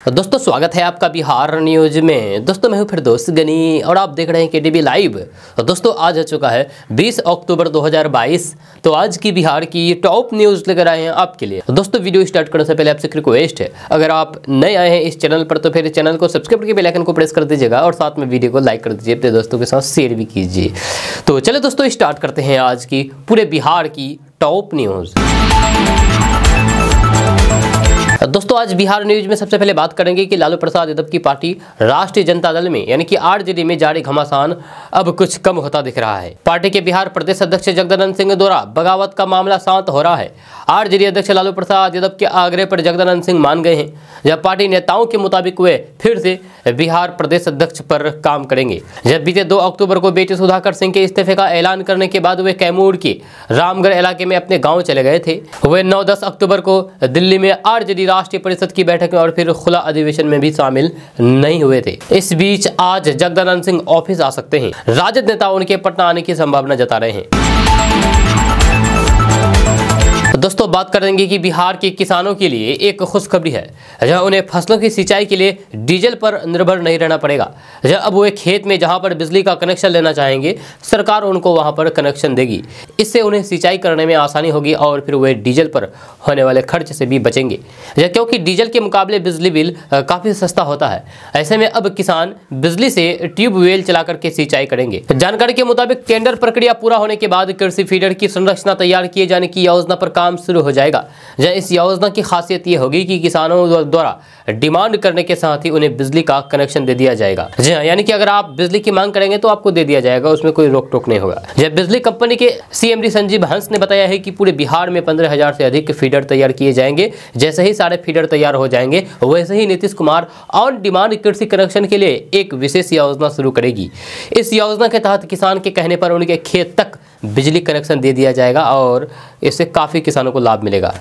दोस्तों स्वागत है आपका बिहार न्यूज में। दोस्तों मैं हूं फिरदौस गनी और आप देख रहे हैं केडीबी लाइव। दोस्तों आज हो चुका है 20 अक्टूबर 2022। तो आज की बिहार की टॉप न्यूज लेकर आए हैं आपके लिए। दोस्तों वीडियो स्टार्ट करने से पहले आपसे रिक्वेस्ट है, अगर आप नए आए हैं इस चैनल पर तो फिर चैनल को सब्सक्राइब करके बेल आइकन को प्रेस कर दीजिएगा और साथ में वीडियो को लाइक कर दीजिए, अपने दोस्तों के साथ शेयर भी कीजिए। तो चले दोस्तों स्टार्ट करते हैं आज की पूरे बिहार की टॉप न्यूज। दोस्तों आज बिहार न्यूज में सबसे पहले बात करेंगे कि लालू प्रसाद यादव की पार्टी राष्ट्रीय जनता दल में यानी कि आरजेडी में जारी घमासान अब कुछ कम होता दिख रहा है। पार्टी के बिहार प्रदेश अध्यक्ष जगदानंद सिंह द्वारा बगावत का मामला शांत हो रहा है। आरजेडी अध्यक्ष लालू प्रसाद यादव के आग्रह पर जगदानंद सिंह मान गए हैं। जब पार्टी नेताओं के मुताबिक वे फिर से बिहार प्रदेश अध्यक्ष पर काम करेंगे। जब बीते 2 अक्टूबर को बेटे सुधाकर सिंह के इस्तीफे का ऐलान करने के बाद वे कैमूर के रामगढ़ इलाके में अपने गाँव चले गए थे। वे 9-10 अक्टूबर को दिल्ली में आरजेडी राष्ट्रीय परिषद की बैठक में और फिर खुला अधिवेशन में भी शामिल नहीं हुए थे। इस बीच आज जगदानंद सिंह ऑफिस आ सकते हैं। राजद नेता उनके पटना आने की संभावना जता रहे हैं। दोस्तों बात करेंगे कि बिहार के किसानों के लिए एक खुशखबरी है, जहां उन्हें फसलों की सिंचाई के लिए डीजल पर निर्भर नहीं रहना पड़ेगा। अब वो एक खेत में जहां पर बिजली का कनेक्शन लेना चाहेंगे, सरकार उनको वहां पर कनेक्शन देगी। इससे उन्हें सिंचाई करने में आसानी होगी और फिर वे डीजल पर होने वाले खर्च से भी बचेंगे, क्योंकि डीजल के मुकाबले बिजली बिल काफ़ी सस्ता होता है। ऐसे में अब किसान बिजली से ट्यूबवेल चला करके सिंचाई करेंगे। जानकारी के मुताबिक टेंडर प्रक्रिया पूरा होने के बाद कृषि फीडर की संरचना तैयार किए जाने की योजना पर काम शुरू हो जाएगा। इस योजना की खासियत ये होगी कि किसानों द्वारा डिमांड करने के साथ ही उन्हें बिजली का कनेक्शन दे दिया जाएगा। जी हाँ, यानी कि अगर आप बिजली की मांग करेंगे तो आपको दे दिया जाएगा, उसमें कोई रोक टोक नहीं होगा। जब बिजली कंपनी के सीएमडी संजीव हंस ने बताया है कि पूरे बिहार में 15,000 से अधिक फीडर तैयार किए जाएंगे। जैसे ही सारे फीडर तैयार हो जाएंगे वैसे ही नीतीश कुमार ऑन डिमांड कृषि कनेक्शन के लिए एक विशेष योजना शुरू करेगी। इस योजना के तहत किसान के कहने पर उनके खेत तक बिजली कनेक्शन दे दिया जाएगा और इससे काफ़ी किसानों को लाभ मिलेगा।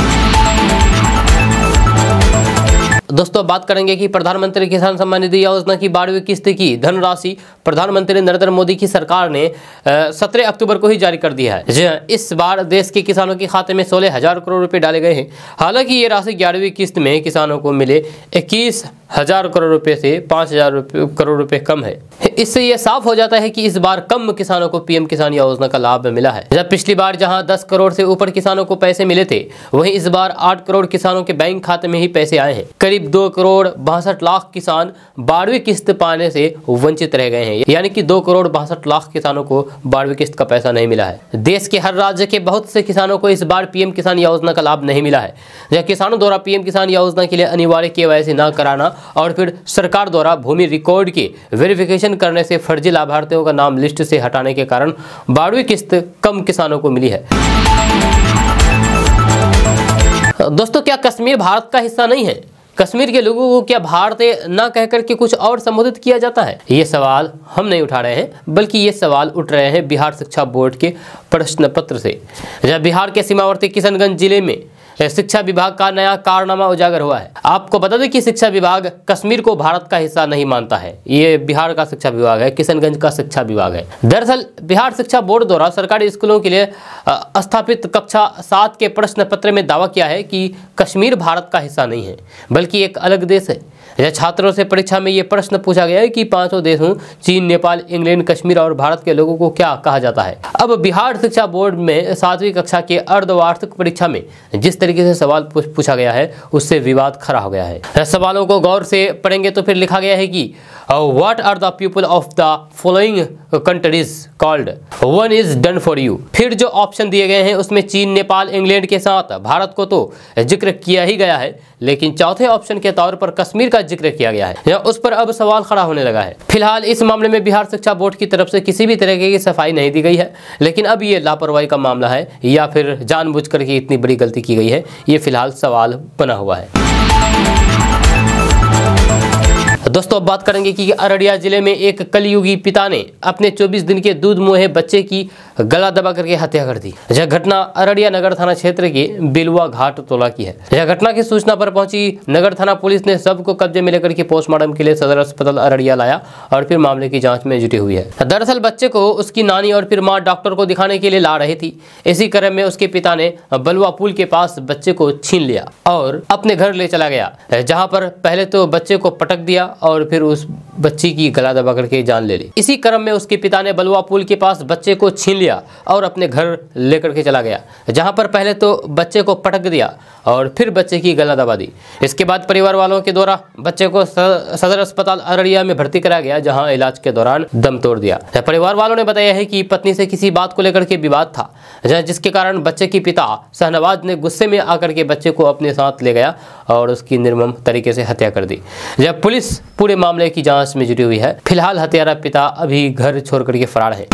दोस्तों बात करेंगे कि प्रधानमंत्री किसान सम्मान निधि योजना की 12वीं किस्त की धनराशि प्रधानमंत्री नरेंद्र मोदी की सरकार ने 17 अक्टूबर को ही जारी कर दिया है। इस बार देश के किसानों के खाते में 16,000 करोड़ रुपए डाले गए हैं। हालांकि ये राशि 11वीं किस्त में किसानों को मिले 21,000 करोड़ रुपए से 5,000 करोड़ रुपए कम है। इससे यह साफ हो जाता है कि इस बार कम किसानों को पीएम किसान योजना का लाभ मिला है। जब पिछली बार जहां 10 करोड़ से ऊपर किसानों को पैसे मिले थे, वहीं इस बार 8 करोड़ किसानों के बैंक खाते में ही पैसे आए हैं। करीब 2 करोड़ 62 लाख किसान 12वीं किस्त पाने से वंचित रह गए हैं, यानी कि 2 करोड़ 62 लाख किसानों को 12वीं किस्त का पैसा नहीं मिला है। देश के हर राज्य के बहुत से किसानों को इस बार पीएम किसान योजना का लाभ नहीं मिला है। जब किसानों द्वारा पीएम किसान योजना के लिए अनिवार्य केवाईसी न कराना और फिर सरकार द्वारा भूमि रिकॉर्ड के वेरिफिकेशन करने से फर्जी लाभार्थियों का नाम लिस्ट से हटाने के कारण 12वीं किस्त कम किसानों को मिली है। दोस्तों क्या कश्मीर भारत का हिस्सा नहीं है? कश्मीर के लोगों को क्या भारतीय न कहकर के कुछ और संबोधित किया जाता है? ये सवाल हम नहीं उठा रहे हैं, बल्कि ये सवाल उठ रहे हैं बिहार शिक्षा बोर्ड के प्रश्न पत्र से। जब बिहार के सीमावर्ती किशनगंज जिले में शिक्षा विभाग का नया कारनामा उजागर हुआ है। आपको बता दें कि शिक्षा विभाग कश्मीर को भारत का हिस्सा नहीं मानता है। ये बिहार का शिक्षा विभाग है, किशनगंज का शिक्षा विभाग है। दरअसल बिहार शिक्षा बोर्ड द्वारा सरकारी स्कूलों के लिए स्थापित कक्षा 7 के प्रश्न पत्र में दावा किया है कि कश्मीर भारत का हिस्सा नहीं है, बल्कि एक अलग देश है। छात्रों से परीक्षा में ये प्रश्न पूछा गया है कि 5 देशों चीन, नेपाल, इंग्लैंड, कश्मीर और भारत के लोगों को क्या कहा जाता है। अब बिहार शिक्षा बोर्ड में 7वीं कक्षा के अर्धवार्षिक परीक्षा में जिस तरीके से सवाल पूछा गया है, उससे विवाद खड़ा हो गया है। सवालों को गौर से पढ़ेंगे तो फिर लिखा गया है कि what are the people of the following countries called, one is done for you. फिर जो ऑप्शन दिए गए हैं उसमें चीन, नेपाल, इंग्लैंड के साथ भारत को तो जिक्र किया ही गया है, लेकिन चौथे ऑप्शन के तौर पर कश्मीर का जिक्र किया गया है। उस पर अब सवाल खड़ा होने लगा है। फिलहाल इस मामले में बिहार शिक्षा बोर्ड की तरफ से किसी भी तरह की सफाई नहीं दी गई है, लेकिन अब ये लापरवाही का मामला है या फिर जानबूझकर के इतनी बड़ी गलती की गई है, ये फिलहाल सवाल बना हुआ है। दोस्तों अब बात करेंगे कि अररिया जिले में एक कलयुगी पिता ने अपने 24 दिन के दूध मुहे बच्चे की गला दबा करके हत्या कर दी। यह घटना अररिया नगर थाना क्षेत्र के बिलुआ घाट टोला की है। यह घटना की सूचना पर पहुंची नगर थाना पुलिस ने शव को कब्जे में लेकर के पोस्टमार्टम के लिए सदर अस्पताल अररिया लाया और फिर मामले की जांच में जुटी हुई है। दरअसल बच्चे को उसकी नानी और फिर मां डॉक्टर को दिखाने के लिए ला रही थी। इसी क्रम में उसके पिता ने बलुआ पुल के पास बच्चे को छीन लिया और अपने घर ले चला गया, जहां पर पहले तो बच्चे को पटक दिया और फिर उस बच्ची की गला दबा करके जान ले ली। इसी क्रम में उसके पिता ने बलुआ पुल के पास बच्चे को छीन लिया और अपने घर लेकर के चला गया, जहां पर पहले तो बच्चे को पटक दिया और फिर बच्चे की गला दबा दी। इसके बाद परिवार वालों के द्वारा बच्चे को सदर अस्पताल अररिया में भर्ती कराया गया, जहां इलाज के दौरान दम तोड़ दिया। परिवार वालों ने बताया है कि पत्नी से किसी बात को लेकर के विवाद था, जिसके कारण बच्चे की पिता शाहनवाज ने गुस्से में आकर के बच्चे को अपने साथ ले गया और उसकी निर्मम तरीके से हत्या कर दी। जब पुलिस पूरे मामले की जांच में जुटी हुई है। फिलहाल हत्यारा पिता अभी घर छोड़ करके फरार है।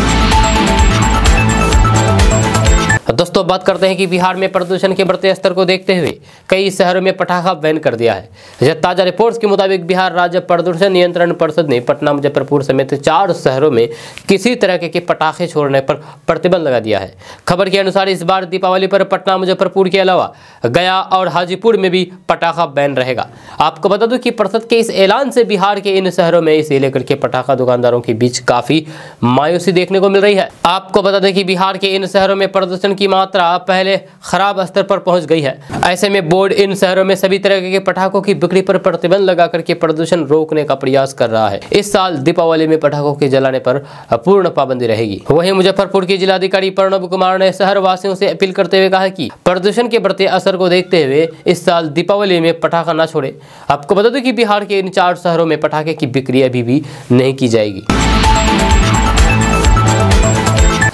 दोस्तों बात करते हैं कि बिहार में प्रदूषण के बढ़ते स्तर को देखते हुए कई शहरों में पटाखा बैन कर दिया है। ताजा रिपोर्ट्स के मुताबिक बिहार राज्य प्रदूषण नियंत्रण परिषद ने पटना, मुजफ्फरपुर समेत 4 शहरों में किसी तरह के पटाखे छोड़ने पर प्रतिबंध लगा दिया है। खबर के अनुसार इस बार दीपावली पर पटना, मुजफ्फरपुर के अलावा गया और हाजीपुर में भी पटाखा बैन रहेगा। आपको बता दूं कि परिषद के इस ऐलान से बिहार के इन शहरों में इसे लेकर के पटाखा दुकानदारों के बीच काफी मायूसी देखने को मिल रही है। आपको बता दें कि बिहार के इन शहरों में प्रदूषण की मात्रा पहले खराब स्तर पर पहुंच गई है। ऐसे में बोर्ड इन शहरों में सभी तरह के पटाखों की बिक्री पर प्रतिबंध लगा करके प्रदूषण रोकने का प्रयास कर रहा है। इस साल दीपावली में पटाखों के जलाने पर पूर्ण पाबंदी रहेगी। वहीं मुजफ्फरपुर की जिलाधिकारी प्रणब कुमार ने शहर वासियों से अपील करते हुए कहा कि प्रदूषण के बढ़ते असर को देखते हुए इस साल दीपावली में पटाखा न छोड़े। आपको बता दें कि बिहार के इन 4 शहरों में पटाखे की बिक्री अभी भी नहीं की जाएगी।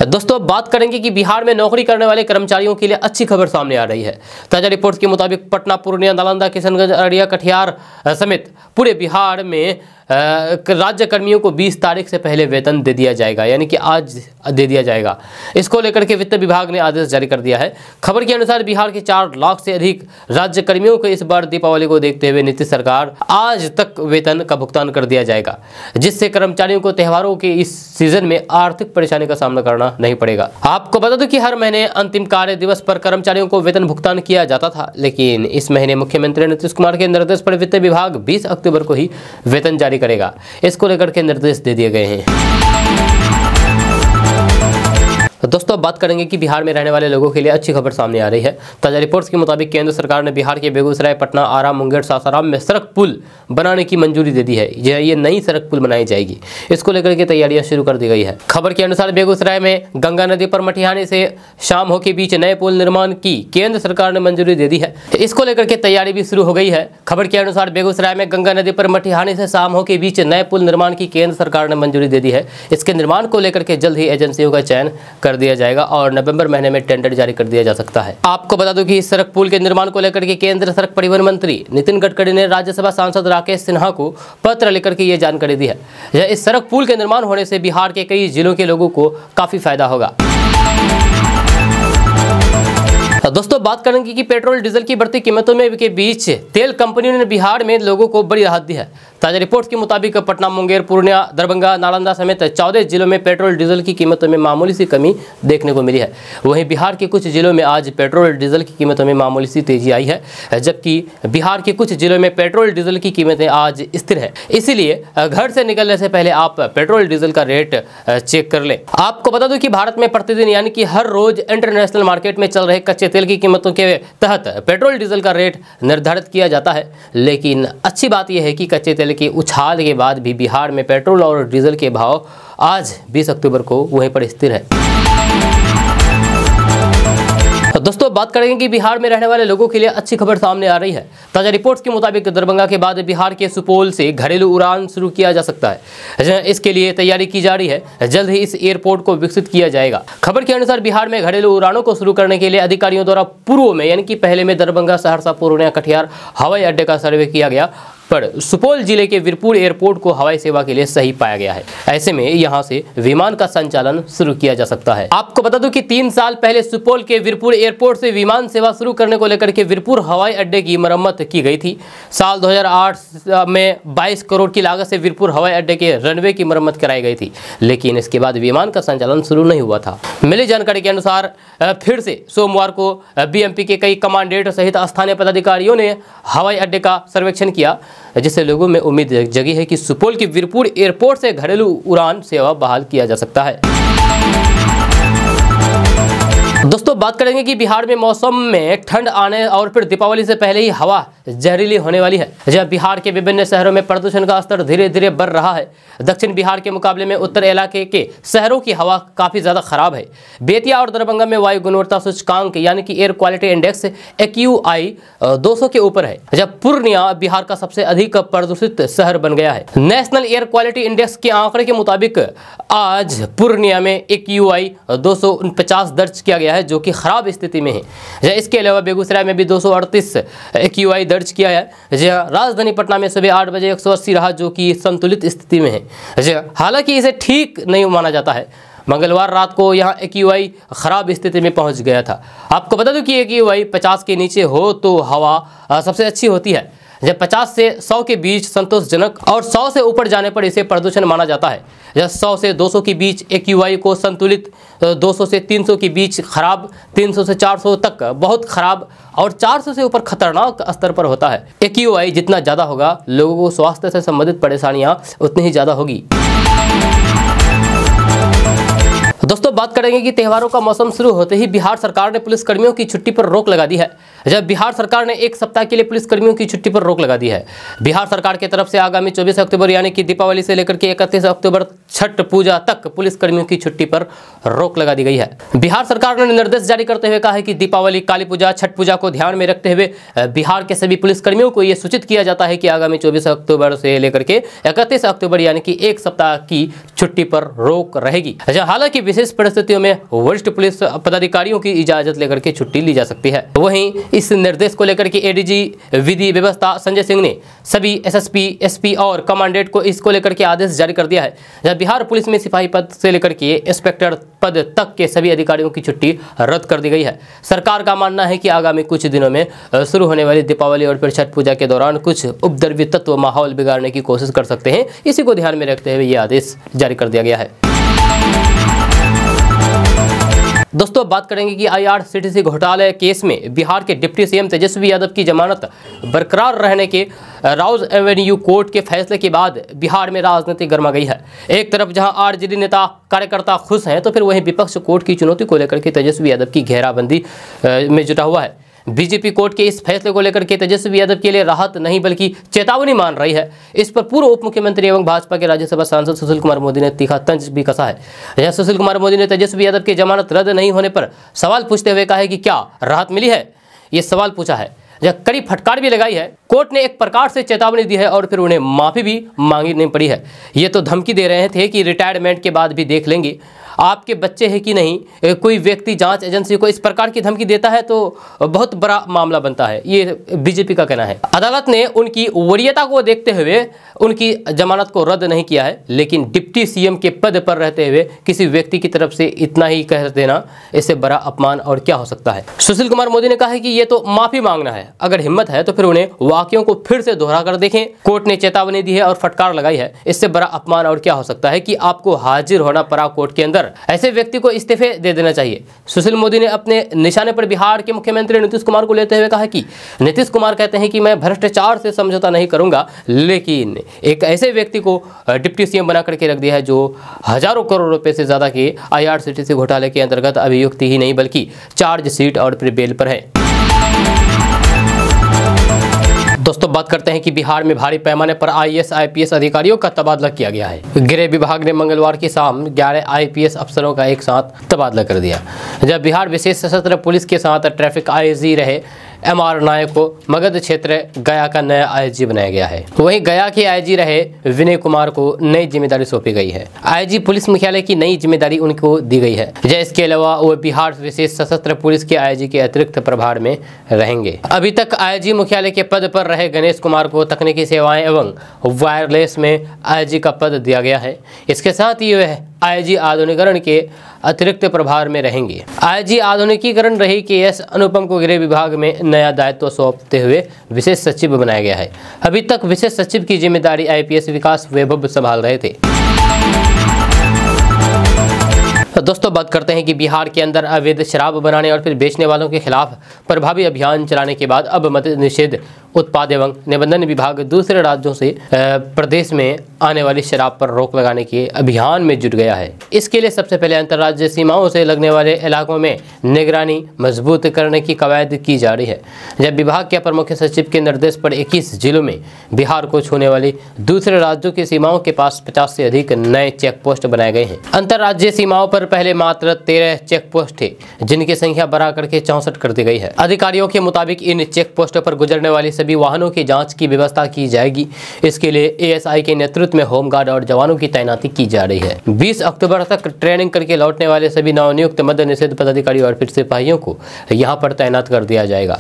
दोस्तों बात करेंगे कि बिहार में नौकरी करने वाले कर्मचारियों के लिए अच्छी खबर सामने आ रही है। ताजा रिपोर्ट्स के मुताबिक पटना, पूर्णिया, नालंदा, किशनगंज, अररिया, कटिहार समेत पूरे बिहार में राज्य कर्मियों को 20 तारीख से पहले वेतन दे दिया जाएगा, यानी कि आज दे दिया जाएगा। इसको लेकर के वित्त विभाग ने आदेश जारी कर दिया है। खबर के अनुसार बिहार के 4 लाख से अधिक राज्य कर्मियों को इस बार दीपावली को देखते हुए नीतीश सरकार आज तक वेतन का भुगतान कर दिया जाएगा, जिससे कर्मचारियों को त्योहारों के इस सीजन में आर्थिक परेशानी का सामना करना नहीं पड़ेगा। आपको बता दो कि हर महीने अंतिम कार्य दिवस पर कर्मचारियों को वेतन भुगतान किया जाता था, लेकिन इस महीने मुख्यमंत्री नीतीश कुमार के निर्देश पर वित्त विभाग 20 अक्टूबर को ही वेतन जारी करेगा। इसको लेकर के निर्देश दे दिए गए हैं। दोस्तों बात करेंगे कि बिहार में रहने वाले लोगों के लिए अच्छी खबर सामने आ रही है। ताजा रिपोर्ट्स के मुताबिक केंद्र सरकार ने बिहार के बेगूसराय, पटना, आरा, मुंगेर, सासाराम में सड़क पुल बनाने की मंजूरी दे दी है। ये नई सड़क पुल बनाई जाएगी। इसको लेकर के तैयारियां शुरू कर दी गई है। खबर के अनुसार बेगूसराय में गंगा नदी पर मटिहानी से शामहो के बीच नए पुल निर्माण की केंद्र सरकार ने मंजूरी दे दी है। इसको लेकर के तैयारी भी शुरू हो गई है। खबर के अनुसार बेगूसराय में गंगा नदी पर मटिहानी से शामहो के बीच नए पुल निर्माण की केंद्र सरकार ने मंजूरी दे दी है। इसके निर्माण को लेकर के जल्द ही एजेंसियों का चयन कर दिया जाएगा और नवंबर महीने में टेंडर जारी कर दिया जा सकता है। आपको बता दूं कि इस सड़क पुल के निर्माण को लेकर के केंद्र सड़क परिवहन मंत्री नितिन गडकरी ने राज्यसभा सांसद राकेश सिन्हा को पत्र लिखकर के ये जानकारी दी है। इस सड़क पुल के निर्माण होने से बिहार के कई जिलों के लोगों को काफी फायदा होगा। दोस्तों बात करेंगे कि पेट्रोल डीजल की बढ़ती कीमतों में के बीच तेल कंपनियों ने बिहार में लोगों को बड़ी राहत दी है। ताजा रिपोर्ट्स के मुताबिक पटना, मुंगेर, पूर्णिया, दरभंगा, नालंदा समेत 14 जिलों में पेट्रोल डीजल की कीमतों में मामूली सी कमी देखने को मिली है। वहीं बिहार के कुछ जिलों में आज पेट्रोल डीजल की कीमतों में मामूली सी तेजी आई है, जबकि बिहार के कुछ जिलों में पेट्रोल डीजल की कीमतें आज स्थिर है। इसीलिए घर से निकलने से पहले आप पेट्रोल डीजल का रेट चेक कर लें। आपको बता दूं कि भारत में प्रतिदिन यानी कि हर रोज इंटरनेशनल मार्केट में चल रहे कच्चे तेल की कीमतों के तहत पेट्रोल डीजल का रेट निर्धारित किया जाता है। लेकिन अच्छी बात यह है कि कच्चे तेल के उछाल के बाद भी बिहार में पेट्रोल और डीजल के भाव आज 20 अक्टूबर को वहीं पर स्थिर है। दोस्तों बात करेंगे कि बिहार में रहने वाले लोगों के लिए अच्छी खबर सामने आ रही है। ताजा रिपोर्ट्स के मुताबिक दरभंगा के बाद बिहार के सुपौल से घरेलू उड़ान शुरू किया जा सकता है। इसके लिए तैयारी की जा रही है। जल्द ही इस एयरपोर्ट को विकसित किया जाएगा। खबर के अनुसार बिहार में घरेलू उड़ानों को शुरू करने के लिए अधिकारियों द्वारा पूर्व में यानी कि पहले में दरभंगा, सहरसा, पूर्णिया, कटिहार हवाई अड्डे का सर्वे किया गया पर सुपौल जिले के वीरपुर एयरपोर्ट को हवाई सेवा के लिए सही पाया गया है। ऐसे में यहां से विमान का संचालन शुरू किया जा सकता है। आपको बता दूं कि 3 साल पहले सुपौल के वीरपुर एयरपोर्ट से विमान सेवा शुरू करने को लेकर के वीरपुर हवाई अड्डे की मरम्मत की गई थी। साल 2008 में 22 करोड़ की लागत से वीरपुर हवाई अड्डे के रनवे की मरम्मत कराई गई थी, लेकिन इसके बाद विमान का संचालन शुरू नहीं हुआ था। मिली जानकारी के अनुसार फिर से सोमवार को बीएमपी के कई कमांडेंट सहित स्थानीय पदाधिकारियों ने हवाई अड्डे का सर्वेक्षण किया, जिससे लोगों में उम्मीद जगी है कि सुपौल के वीरपुर एयरपोर्ट से घरेलू उड़ान सेवा बहाल किया जा सकता है। दोस्तों बात करेंगे कि बिहार में मौसम में ठंड आने और फिर दीपावली से पहले ही हवा जहरीली होने वाली है। जब बिहार के विभिन्न शहरों में प्रदूषण का स्तर धीरे धीरे बढ़ रहा है। दक्षिण बिहार के मुकाबले में उत्तर इलाके के शहरों की हवा काफ़ी ज़्यादा खराब है। बेतिया और दरभंगा में वायु गुणवत्ता सूचकांक यानी कि एयर क्वालिटी इंडेक्स AQI 200 के ऊपर है, जब पूर्णिया बिहार का सबसे अधिक प्रदूषित शहर बन गया है। नेशनल एयर क्वालिटी इंडेक्स के आंकड़े के मुताबिक आज पूर्णिया में AQI 249 दर्ज किया गया है, जो कि खराब स्थिति में है। इसके अलावा बेगूसराय में भी 238 AQI दर्ज किया है। राजधानी पटना में सुबह 8 बजे 180 रहा, जो कि संतुलित स्थिति में है। हालांकि इसे ठीक नहीं माना जाता है। मंगलवार रात को यहाँ AQI खराब स्थिति में पहुंच गया था। आपको बता दूं कि AQI 50 के नीचे हो तो हवा सबसे अच्छी होती है। जब 50 से 100 के बीच संतोषजनक और 100 से ऊपर जाने पर इसे प्रदूषण माना जाता है। जब 100 से 200 के बीच AQI को संतुलित, 200 से 300 के बीच खराब, 300 से 400 तक बहुत खराब और 400 से ऊपर खतरनाक स्तर पर होता है। AQI जितना ज़्यादा होगा, लोगों को स्वास्थ्य से संबंधित परेशानियाँ उतनी ही ज़्यादा होगी। दोस्तों बात करेंगे कि त्योहारों का मौसम शुरू होते ही बिहार सरकार ने पुलिसकर्मियों की छुट्टी पर रोक लगा दी है। जब बिहार सरकार ने 1 सप्ताह के लिए पुलिसकर्मियों की छुट्टी पर रोक लगा दी है। बिहार सरकार की तरफ से आगामी 24 अक्टूबर यानी कि दीपावली से लेकर के 31 अक्टूबर छठ पूजा तक पुलिसकर्मियों की छुट्टी पर रोक लगा दी गई है। बिहार सरकार ने निर्देश जारी करते हुए कहा है कि दीपावली, काली पूजा, छठ पूजा को ध्यान में रखते हुए बिहार के सभी पुलिसकर्मियों को यह सूचित किया जाता है कि आगामी 24 अक्टूबर से लेकर के 31 अक्टूबर यानी कि 1 सप्ताह की छुट्टी पर रोक रहेगी। हालांकि विशेष परिस्थितियों में वरिष्ठ पुलिस पदाधिकारियों की इजाजत लेकर के छुट्टी ली जा सकती है। वहीं इस निर्देश को लेकर के ADG विधि व्यवस्था संजय सिंह ने सभी SSP, SP और कमांडेंट को इसको लेकर के आदेश जारी कर दिया है। जब बिहार पुलिस में सिपाही पद से लेकर के इंस्पेक्टर पद तक के सभी अधिकारियों की छुट्टी रद्द कर दी गई है। सरकार का मानना है कि आगामी कुछ दिनों में शुरू होने वाली दीपावली और फिर छठ पूजा के दौरान कुछ उपद्रवी तत्व माहौल बिगाड़ने की कोशिश कर सकते हैं। इसी को ध्यान में रखते हुए ये आदेश जारी कर दिया गया है। दोस्तों बात करेंगे कि IRCTC घोटाले केस में बिहार के डिप्टी CM तेजस्वी यादव की जमानत बरकरार रहने के राउज एवेन्यू कोर्ट के फैसले के बाद बिहार में राजनीति गर्मा गई है। एक तरफ जहां RJD नेता कार्यकर्ता खुश हैं, तो फिर वहीं विपक्ष कोर्ट की चुनौती को लेकर के तेजस्वी यादव की घेराबंदी में जुटा हुआ है। बीजेपी कोर्ट के इस फैसले को लेकर के तेजस्वी यादव के लिए राहत नहीं बल्कि चेतावनी मान रही है। इस पर पूर्व उप मुख्यमंत्री एवं भाजपा के राज्यसभा सांसद सुशील कुमार मोदी ने तीखा तंज भी कसा है। यह सुशील कुमार मोदी ने तेजस्वी यादव की जमानत रद्द नहीं होने पर सवाल पूछते हुए कहा है कि क्या राहत मिली है, ये सवाल पूछा है। जब कड़ी फटकार भी लगाई है। कोर्ट ने एक प्रकार से चेतावनी दी है और फिर उन्हें माफी भी मांगी नहीं पड़ी है। ये तो धमकी दे रहे थे कि रिटायरमेंट के बाद भी देख लेंगे, आपके बच्चे हैं कि नहीं। कोई व्यक्ति जांच एजेंसी को इस प्रकार की धमकी देता है तो बहुत बड़ा मामला बनता है, ये बीजेपी का कहना है। अदालत ने उनकी वरीयता को देखते हुए उनकी जमानत को रद्द नहीं किया है, लेकिन डिप्टी CM के पद पर रहते हुए किसी व्यक्ति की तरफ से इतना ही कह देना, इससे बड़ा अपमान और क्या हो सकता है। सुशील कुमार मोदी ने कहा है कि ये तो माफी मांगना है, अगर हिम्मत है तो फिर उन्हें वाक्यों को फिर से दोहरा कर देखें। कोर्ट ने चेतावनी दी है और फटकार लगाई है, इससे बड़ा अपमान और क्या हो सकता है कि आपको हाजिर होना पड़ा कोर्ट के अंदर। ऐसे व्यक्ति को इस्तीफे दे देना चाहिए। सुशील मोदी ने अपने निशाने पर बिहार के मुख्यमंत्री नीतीश कुमार को लेते हुए कहा कि नीतीश कुमार कहते हैं कि मैं भ्रष्टाचार से समझौता नहीं करूंगा, लेकिन एक ऐसे व्यक्ति को डिप्टी CM बना करके रख दिया है जो हजारों करोड़ रुपए से ज्यादा के IRCTC घोटाले के अंतर्गत अभियुक्त ही नहीं बल्कि चार्जशीट और फिर बेल पर है। दोस्तों बात करते हैं कि बिहार में भारी पैमाने पर IAS IPS अधिकारियों का तबादला किया गया है। गृह विभाग ने मंगलवार की शाम 11 IPS अफसरों का एक साथ तबादला कर दिया। जब बिहार विशेष सशस्त्र पुलिस के साथ ट्रैफिक IG रहे MR नायक को मगध क्षेत्र गया का नया IG बनाया गया है। वहीं गया के IG रहे विनय कुमार को नई जिम्मेदारी सौंपी गई है। IG पुलिस मुख्यालय की नई जिम्मेदारी उनको दी गई है। इसके अलावा वो बिहार विशेष सशस्त्र पुलिस के IG के अतिरिक्त प्रभार में रहेंगे। अभी तक IG मुख्यालय के पद पर रहे रहे गणेश कुमार को तकनीकी सेवाएं एवं वायरलेस में आईजी का पद दिया गया है। इसके साथ ही वह आईजी आधुनिकीकरण के अतिरिक्त प्रभार में रहेंगे। आईजी आधुनिकीकरण रही KS अनुपम को गृह विभाग में नया दायित्व सौंपते हुए विशेष सचिव बनाया गया है। अभी तक विशेष सचिव की जिम्मेदारी IPS विकास वैभव संभाल रहे थे। दोस्तों बात करते हैं कि बिहार के अंदर अवैध शराब बनाने और फिर बेचने वालों के खिलाफ प्रभावी अभियान चलाने के बाद अब मद्य निषेध उत्पाद एवं निबंधन विभाग दूसरे राज्यों से प्रदेश में आने वाली शराब पर रोक लगाने के अभियान में जुट गया है। इसके लिए सबसे पहले अंतर्राज्यीय सीमाओं से लगने वाले इलाकों में निगरानी मजबूत करने की कवायद की जा रही है। जब विभाग के अपर मुख्य सचिव के निर्देश पर 21 जिलों में बिहार को छूने वाली दूसरे राज्यों की सीमाओं के पास 50 से अधिक नए चेक पोस्ट बनाए गए हैं। अंतर्राज्यीय सीमाओं पर पहले मात्र 13 चेक पोस्ट थे, जिनकी संख्या बढ़ा करके 64 कर दी गई है। अधिकारियों के मुताबिक इन चेक पोस्टों पर गुजरने वाली सभी वाहनों की जांच की व्यवस्था की जाएगी। इसके लिए ASI के नेतृत्व में होमगार्ड और जवानों की तैनाती की जा रही है। 20 अक्टूबर तक ट्रेनिंग करके लौटने वाले सभी नवनियुक्त मद्य निषेध पदाधिकारी और फिर सिपाहियों को यहां पर तैनात कर दिया जाएगा।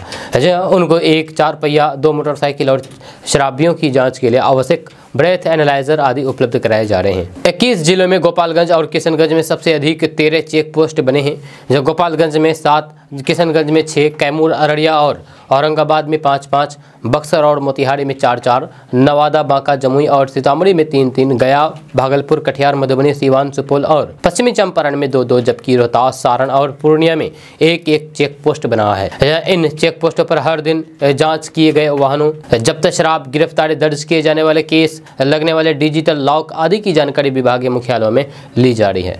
उनको एक 4 पहिया 2 मोटरसाइकिल और शराबियों की जाँच के लिए आवश्यक ब्रेथ एनालाइजर आदि उपलब्ध कराए जा रहे हैं। 21 जिलों में गोपालगंज और किशनगंज में सबसे अधिक 13 चेक पोस्ट बने हैं, जो गोपालगंज में 7, किशनगंज में 6, कैमूर, अररिया और औरंगाबाद में 5-5, बक्सर और मोतिहारी में 4-4, नवादा, बांका, जमुई और सीतामढ़ी में 3-3, गया, भागलपुर, कटिहार, मधुबनी, सीवान, सुपौल और पश्चिमी चंपारण में 2-2, जबकि रोहतास, सारण और पूर्णिया में 1-1 चेक पोस्ट बना है। इन चेक पोस्टों पर हर दिन जाँच किए गए वाहनों, जब्त शराब, गिरफ्तारी दर्ज किए जाने वाले केस, लगने वाले डिजिटल लॉक आदि की जानकारी विभागीय मुख्यालयों में ली जा रही है।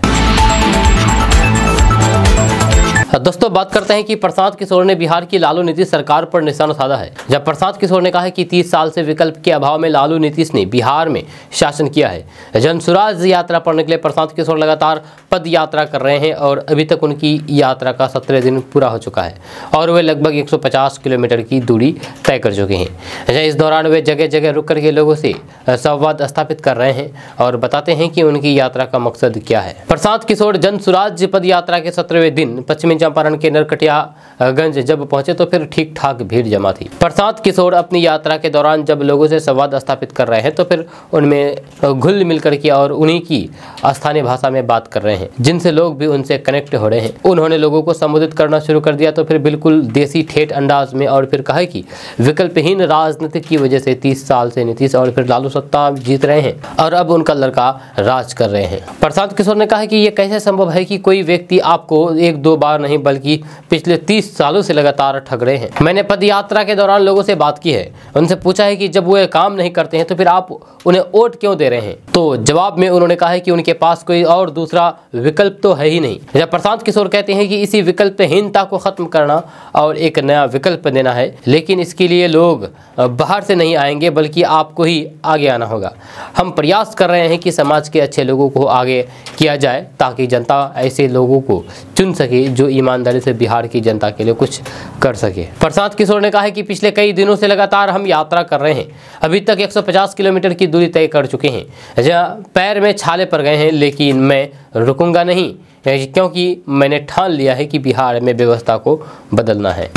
दोस्तों बात करते हैं कि प्रशांत किशोर ने बिहार की लालू नीतीश सरकार पर निशाना साधा है। जब प्रशांत किशोर ने कहा है कि 30 साल से विकल्प के अभाव में लालू नीतीश ने बिहार में शासन किया है। जनसुराज यात्रा पर निकले प्रशांत किशोर लगातार पद यात्रा कर रहे हैं और अभी तक उनकी यात्रा का 17 दिन पूरा हो चुका है और वे लगभग 150 किलोमीटर की दूरी तय कर चुके हैं। इस दौरान वे जगह जगह रुक करके लोगों से संवाद स्थापित कर रहे हैं और बताते हैं कि उनकी यात्रा का मकसद क्या है। प्रशांत किशोर जनसुराज पद यात्रा के 17वें दिन पश्चिमी चंपारण के नरकटियागंज जब पहुंचे तो फिर ठीक ठाक भीड़ जमा थी। प्रशांत किशोर अपनी यात्रा के दौरान जब लोगों से संवाद स्थापित कर रहे हैं तो फिर उनमें घुल मिल करके और उन्हीं की स्थानीय भाषा में बात कर रहे हैं, जिनसे लोग भी उनसे कनेक्ट हो रहे हैं। उन्होंने लोगों को संबोधित करना शुरू कर दिया तो फिर बिल्कुल देसी ठेठ अंदाज में, और फिर कहा कि विकल्पहीन राजनीति की वजह से 30 साल से नीतीश और फिर लालू सत्ता जीत रहे हैं और अब उनका लड़का राज कर रहे हैं। प्रशांत किशोर ने कहा कि यह कैसे संभव है कि कोई व्यक्ति आपको 1-2 बार नहीं बल्कि पिछले 30 सालों से लगातार ठग रहे हैं। मैंने पद यात्रा के दौरान लोगों से बात की है, उनसे पूछा है कि जब वो काम नहीं करते हैं तो फिर आप उन्हें वोट क्यों दे रहे हैं। तो जवाब में उन्होंने कहा है कि उनके पास कोई और दूसरा विकल्प तो है ही नहीं। जब प्रशांत किशोर कहते हैं कि इसी विकल्पहीनता को खत्म करना और एक नया विकल्प देना है, लेकिन इसके लिए लोग बाहर से नहीं आएंगे बल्कि आपको ही आगे आना होगा। हम प्रयास कर रहे हैं कि समाज के अच्छे लोगों को आगे किया जाए ताकि जनता ऐसे लोगों को चुन सके जो ईमानदारी से बिहार की जनता के लिए कुछ कर सके। प्रशांत किशोर ने कहा है कि पिछले कई दिनों से लगातार हम यात्रा कर रहे हैं, अभी तक 150 किलोमीटर की दूरी तय कर चुके हैं। जहाँ पैर में छाले पड़ गए हैं, लेकिन मैं रुकूंगा नहीं क्योंकि मैंने ठान लिया है कि बिहार में व्यवस्था को बदलना है।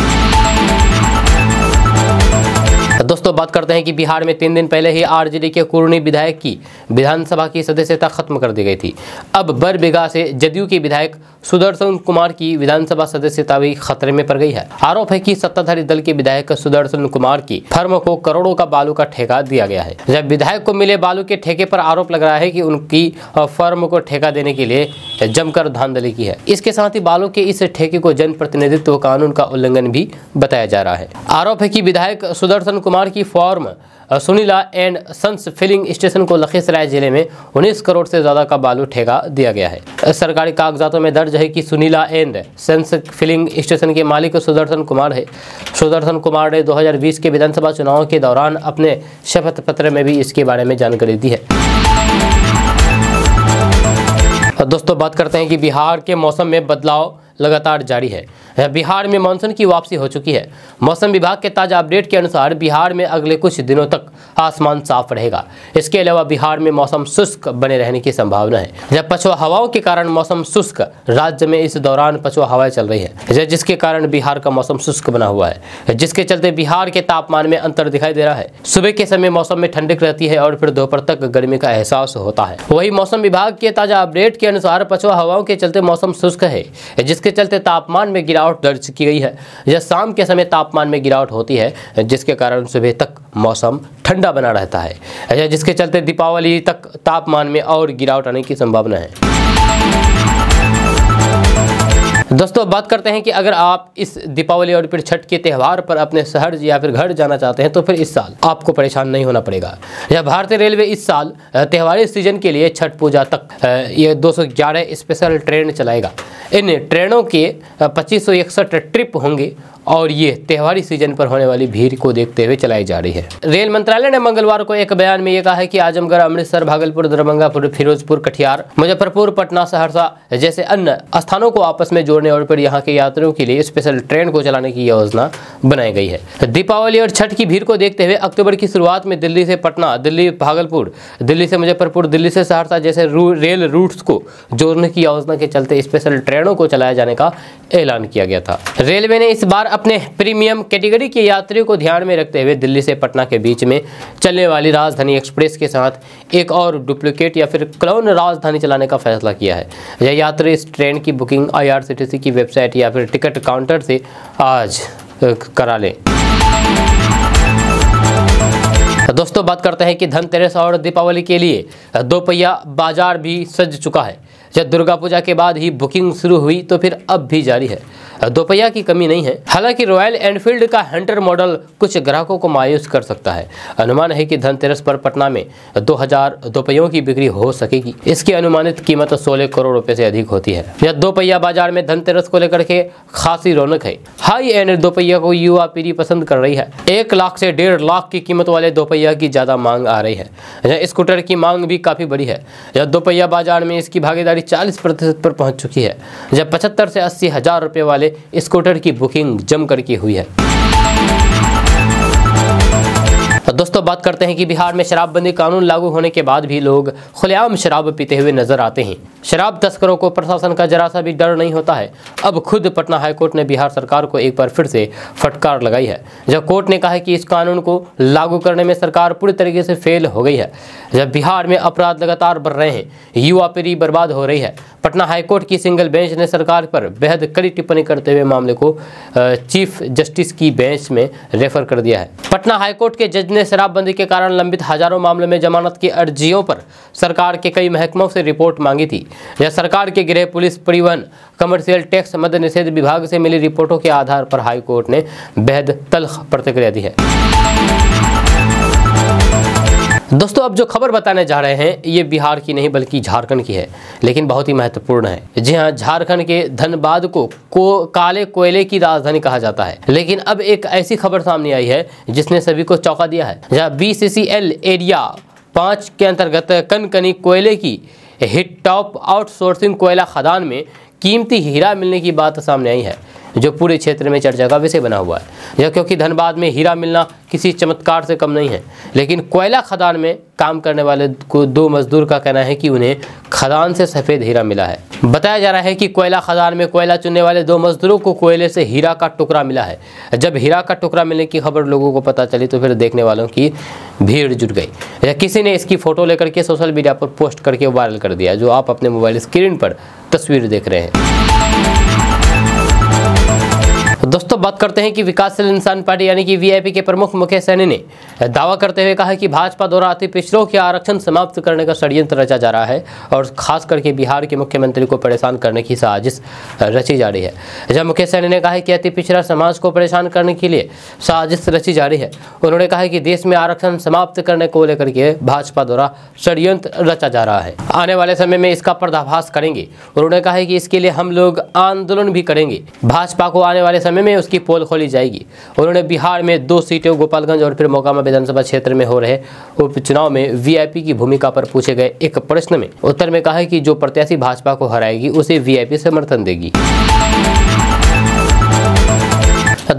दोस्तों बात करते हैं कि बिहार में 3 दिन पहले ही आरजेडी के कुर्नी विधायक की विधानसभा की सदस्यता खत्म कर दी गई थी। अब बरबीघा से जदयू के विधायक सुदर्शन कुमार की विधानसभा सदस्यता भी खतरे में पड़ गई है। आरोप है कि सत्ताधारी दल के विधायक सुदर्शन कुमार की फर्म को करोड़ों का बालू का ठेका दिया गया है। जब विधायक को मिले बालू के ठेके पर आरोप लग रहा है कि उनकी फर्म को ठेका देने के लिए जमकर धांधली की है। इसके साथ ही बालू के इस ठेके को जनप्रतिनिधित्व कानून का उल्लंघन भी बताया जा रहा है। आरोप है कि विधायक सुदर्शन कुमार की firm Sunila and sons filling station को लखीसराय जिले में 19 करोड़ से ज्यादा का बालू ठेका दिया गया है। सरकारी कागजातों में दर्ज है कि Sunila and sons filling station के मालिक सुदर्शन कुमार है। सुदर्शन कुमार ने 2020 के विधानसभा चुनाव के दौरान अपने शपथ पत्र में भी इसके बारे में जानकारी दी है। दोस्तों बात करते हैं कि बिहार के मौसम में बदलाव लगातार जारी है। बिहार में मानसून की वापसी हो चुकी है। मौसम विभाग के ताजा अपडेट के अनुसार बिहार में अगले कुछ दिनों तक आसमान साफ रहेगा। इसके अलावा बिहार में मौसम शुष्क बने रहने की संभावना है। जब पछुआ हवाओं के कारण मौसम शुष्क, राज्य में इस दौरान पछुआ हवाएं चल रही है, जिसके कारण बिहार का मौसम शुष्क बना हुआ है, जिसके चलते बिहार के तापमान में अंतर दिखाई दे रहा है। सुबह के समय मौसम में ठंडक रहती है और फिर दोपहर तक गर्मी का एहसास होता है। वही मौसम विभाग के ताजा अपडेट के अनुसार पछुआ हवाओं के चलते मौसम शुष्क है, जिसके चलते तापमान में गिरावट दर्ज की गई है। जब शाम के समय तापमान में गिरावट होती है, जिसके कारण सुबह तक मौसम ठंडा बना रहता है, जिसके चलते दीपावली तक तापमान में और गिरावट आने की संभावना है। दोस्तों बात करते हैं कि अगर आप इस दीपावली और फिर छठ के त्यौहार पर अपने शहर या फिर घर जाना चाहते हैं तो फिर इस साल आपको परेशान नहीं होना पड़ेगा। यह भारतीय रेलवे इस साल त्यौहारी सीजन के लिए छठ पूजा तक ये 211 स्पेशल ट्रेन चलाएगा। इन ट्रेनों के 2561 ट्रिप होंगे और ये त्यौहारी सीजन पर होने वाली भीड़ को देखते हुए चलाई जा रही है। रेल मंत्रालय ने मंगलवार को एक बयान में ये कहा है कि आजमगढ़, अमृतसर, भागलपुर, दरभंगा, फिरोजपुर, कटिहार, मुजफ्फरपुर, पटना, सहरसा जैसे अन्य स्थानों को आपस में जोड़ने और फिर यहाँ के यात्रियों के लिए स्पेशल ट्रेन को चलाने की योजना बनाई गई है। दीपावली और छठ की भीड़ को देखते हुए अक्टूबर की शुरुआत में दिल्ली से पटना, दिल्ली भागलपुर, दिल्ली से मुजफ्फरपुर, दिल्ली से सहरसा जैसे रेल रूट्स को जोड़ने की योजना के चलते स्पेशल ट्रेनों को चलाए जाने का ऐलान किया गया था। रेलवे ने इस बार अपने प्रीमियम कैटेगरी के यात्रियों को ध्यान में रखते हुए दिल्ली से पटना के बीच में चलने वाली राजधानी एक्सप्रेस के साथ एक और डुप्लीकेट या फिर क्लोन राजधानी चलाने का फैसला किया है। यह यात्री इस ट्रेन की बुकिंग IRCTC की वेबसाइट या फिर टिकट काउंटर से आज करा लें। दोस्तों बात करते हैं कि धनतेरस और दीपावली के लिए दोपहिया बाजार भी सज चुका है। जब दुर्गा पूजा के बाद ही बुकिंग शुरू हुई तो फिर अब भी जारी है। दोपहिया की कमी नहीं है। हालांकि रॉयल एनफील्ड का हंटर मॉडल कुछ ग्राहकों को मायूस कर सकता है। अनुमान है कि धनतेरस पर पटना में 2000 दोपहियों की बिक्री हो सकेगी। इसकी अनुमानित कीमत 16 करोड़ रुपए से अधिक होती है। यह दोपहिया बाजार में धनतेरस को लेकर के खासी रौनक है। हाई एंड दोपहिया को युवा पीढ़ी पसंद कर रही है। 1 लाख से 1.5 लाख की कीमत वाले दोपहिया की ज्यादा मांग आ रही है। स्कूटर की मांग भी काफी बड़ी है। यह दोपहिया बाजार में इसकी भागीदारी 40% पर पहुंच चुकी है, जब 75 से 80 हजार रुपए वाले स्कूटर की बुकिंग जम करके हुई है। दोस्तों बात करते हैं कि बिहार में शराबबंदी कानून लागू होने के बाद भी लोग खुलेआम शराब पीते हुए नजर आते हैं। शराब तस्करों को प्रशासन का जरा सा भी डर नहीं होता है। अब खुद पटना हाईकोर्ट ने बिहार सरकार को एक बार फिर से फटकार लगाई है, जब कोर्ट ने कहा है कि इस कानून को लागू करने में सरकार पूरी तरीके से फेल हो गई है। जब बिहार में अपराध लगातार बढ़ रहे हैं, युवा पीढ़ी बर्बाद हो रही है, पटना हाईकोर्ट की सिंगल बेंच ने सरकार पर बेहद कड़ी टिप्पणी करते हुए मामले को चीफ जस्टिस की बेंच में रेफर कर दिया है। पटना हाईकोर्ट के जज ने शराबबंदी के कारण लंबित हजारों मामलों में जमानत की अर्जियों पर सरकार के कई महकमों से रिपोर्ट मांगी थी। यह सरकार के गृह, पुलिस, परिवहन, कमर्शियल टैक्स, मद्य निषेध विभाग से मिली रिपोर्टों के आधार पर हाईकोर्ट ने बेहद तल्ख प्रतिक्रिया दी है। दोस्तों अब जो खबर बताने जा रहे हैं ये बिहार की नहीं बल्कि झारखंड की है, लेकिन बहुत ही महत्वपूर्ण है। जी हाँ, झारखंड के धनबाद को काले कोयले की राजधानी कहा जाता है। लेकिन अब एक ऐसी खबर सामने आई है जिसने सभी को चौंका दिया है। जहाँ BCCL एरिया 5 के अंतर्गत कनकनी कोयले की हिट टॉप आउटसोर्सिंग कोयला खदान में कीमती हीरा मिलने की बात सामने आई है, जो पूरे क्षेत्र में चर्चा का विषय बना हुआ है। यह क्योंकि धनबाद में हीरा मिलना किसी चमत्कार से कम नहीं है, लेकिन कोयला खदान में काम करने वाले 2 मजदूर का कहना है कि उन्हें खदान से सफ़ेद हीरा मिला है। बताया जा रहा है कि कोयला खदान में कोयला चुनने वाले 2 मजदूरों को कोयले से हीरा का टुकड़ा मिला है। जब हीरा का टुकड़ा मिलने की खबर लोगों को पता चली तो फिर देखने वालों की भीड़ जुट गई। किसी ने इसकी फ़ोटो लेकर के सोशल मीडिया पर पोस्ट करके वायरल कर दिया, जो आप अपने मोबाइल स्क्रीन पर तस्वीर देख रहे हैं। दोस्तों बात करते हैं कि विकासशील इंसान पार्टी यानी कि वीआईपी के प्रमुख मुकेश सहनी ने दावा करते हुए कहा कि भाजपा द्वारा अति पिछड़ों के आरक्षण समाप्त करने का षड्यंत्र रचा जा रहा है और खास करके बिहार के मुख्यमंत्री को परेशान करने की साजिश रची जा रही है। जब मुकेश सहनी ने कहा कि अति पिछड़ा समाज को परेशान करने के लिए साजिश रची जा रही है, उन्होंने कहा कि देश में आरक्षण समाप्त करने को लेकर के भाजपा द्वारा षड्यंत्र रचा जा रहा है। आने वाले समय में इसका पर्दाफाश करेंगे। उन्होंने कहा है कि इसके लिए हम लोग आंदोलन भी करेंगे। भाजपा को आने वाले समय में उसकी पोल खोली जाएगी। उन्होंने बिहार में 2 सीटों गोपालगंज और फिर मोकामा विधानसभा क्षेत्र में हो रहे उपचुनाव में वीआईपी की भूमिका पर पूछे गए एक प्रश्न में उत्तर में कहा है कि जो प्रत्याशी भाजपा को हराएगी उसे वीआईपी समर्थन देगी।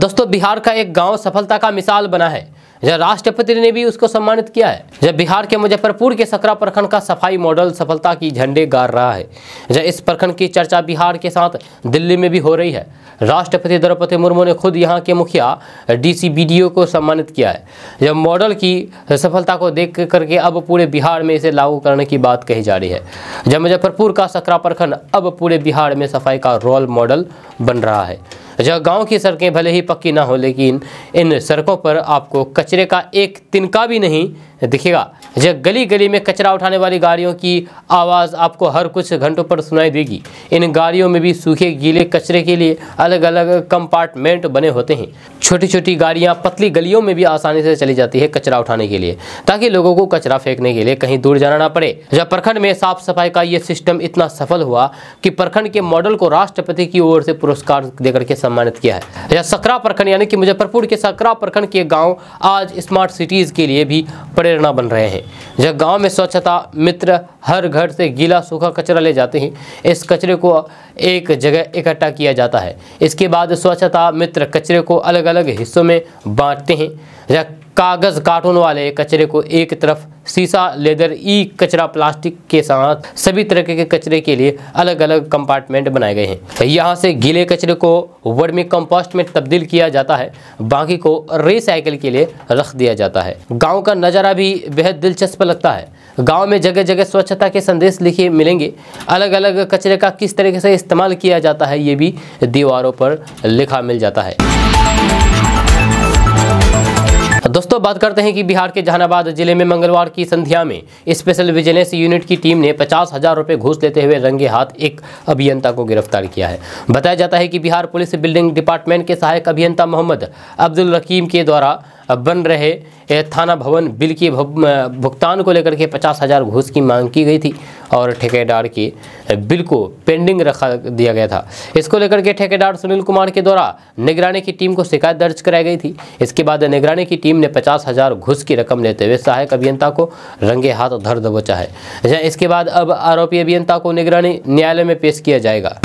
दोस्तों बिहार का एक गांव सफलता का मिसाल बना है, जब राष्ट्रपति ने भी उसको सम्मानित किया है। जब बिहार के मुजफ्फरपुर के सकरा प्रखंड का सफाई मॉडल सफलता की झंडे गाड़ रहा है। जब इस प्रखंड की चर्चा बिहार के साथ दिल्ली में भी हो रही है। राष्ट्रपति द्रौपदी मुर्मू ने खुद यहाँ के मुखिया डीसी बीडीओ को सम्मानित किया है। जब मॉडल की सफलता को देख करके अब पूरे बिहार में इसे लागू करने की बात कही जा रही है। जब मुजफ्फरपुर का सकरा प्रखंड अब पूरे बिहार में सफाई का रोल मॉडल बन रहा है। जहाँ गांव की सड़कें भले ही पक्की ना हो, लेकिन इन सड़कों पर आपको कचरे का एक तिनका भी नहीं दिखेगा। जब गली गली में कचरा उठाने वाली गाड़ियों की आवाज़ आपको हर कुछ घंटों पर सुनाई देगी। इन गाड़ियों में भी सूखे गीले कचरे के लिए अलग अलग कंपार्टमेंट बने होते हैं। छोटी छोटी गाड़ियाँ पतली गलियों में भी आसानी से चली जाती है कचरा उठाने के लिए, ताकि लोगों को कचरा फेंकने के लिए कहीं दूर जाना ना पड़े। जब प्रखंड में साफ सफाई का ये सिस्टम इतना सफल हुआ कि प्रखंड के मॉडल को राष्ट्रपति की ओर से पुरस्कार देकर के सम्मानित किया है। यह सकरा प्रखंड यानी कि मुजफ्फरपुर के सकरा प्रखंड के गांव आज स्मार्ट सिटीज के लिए भी प्रेरणा बन रहे हैं। जब गांव में स्वच्छता मित्र हर घर से गीला सूखा कचरा ले जाते हैं। इस कचरे को एक जगह इकट्ठा किया जाता है। इसके बाद स्वच्छता मित्र कचरे को अलग अलग हिस्सों में बांटते हैं। या कागज़ कार्टून वाले कचरे को एक तरफ, शीशा लेदर ई कचरा प्लास्टिक के साथ सभी तरह के कचरे के लिए अलग अलग कंपार्टमेंट बनाए गए हैं। यहाँ से गीले कचरे को वर्मी कंपोस्ट में तब्दील किया जाता है, बाकी को रिसाइकिल के लिए रख दिया जाता है। गांव का नज़ारा भी बेहद दिलचस्प लगता है। गांव में जगह जगह स्वच्छता के संदेश लिखे मिलेंगे। अलग अलग कचरे का किस तरीके से इस्तेमाल किया जाता है ये भी दीवारों पर लिखा मिल जाता है। दोस्तों बात करते हैं कि बिहार के जहानाबाद जिले में मंगलवार की संध्या में स्पेशल विजिलेंस यूनिट की टीम ने 50,000 रुपए घूस लेते हुए रंगे हाथ एक अभियंता को गिरफ्तार किया है। बताया जाता है कि बिहार पुलिस बिल्डिंग डिपार्टमेंट के सहायक अभियंता मोहम्मद अब्दुल रकीम के द्वारा बन रहे थाना भवन बिल के भुगतान को लेकर के 50,000 घूस की मांग की गई थी और ठेकेदार के बिल को पेंडिंग रखा दिया गया था। इसको लेकर के ठेकेदार सुनील कुमार के द्वारा निगरानी की टीम को शिकायत दर्ज कराई गई थी। इसके बाद निगरानी की टीम ने 50,000 घूस की रकम लेते हुए सहायक अभियंता को रंगे हाथ धर दबोचा है। इसके बाद अब आरोपी अभियंता को निगरानी न्यायालय में पेश किया जाएगा।